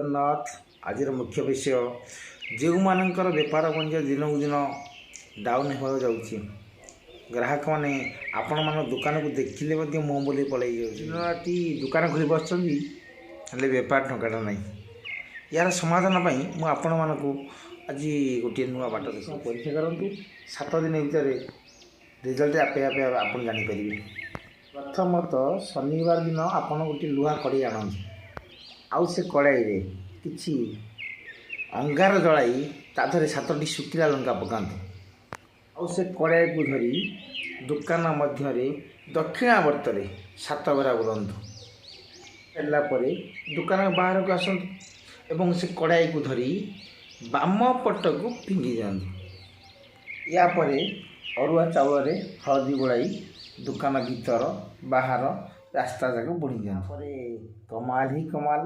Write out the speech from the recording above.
जगन्नाथ। आज मुख्य विषय जो मानकर बेपार वाणिज्य दिनकू दिन डाउन हो जाऊँगी ग्राहक मैंने आपण मान दुकान को देखिले मुँह बोली पलि जाती दुकान खोली बस बेपार टंकाटा ना यार समाधान मुझे आपण मानक आज गोटे नुआ बाट देख परीक्षा करूँ 7 दिन भितर रिजल्ट आपे आपे आप जानीपर। प्रथमतः शनिवार दिन आपड़ गोटे लुहा कड़े आनते आउ से कड़ाई किसी अंगार जलाई ताधरे 7टी शुखिला लंका पकाते आउ से कड़ाई को धरी दुकान मध्य दक्षिणावर्त 7 बेरा बुलंतु फेरला दुकान बाहर को आसतु एवं से कड़ाई को धरी बाम पट को फिंगी जातु यापर अरुआ चाउल हलदी गोलाई दुकान भीतर बाहर रास्ता जाक बुणी दिया कमाल ही कमाल।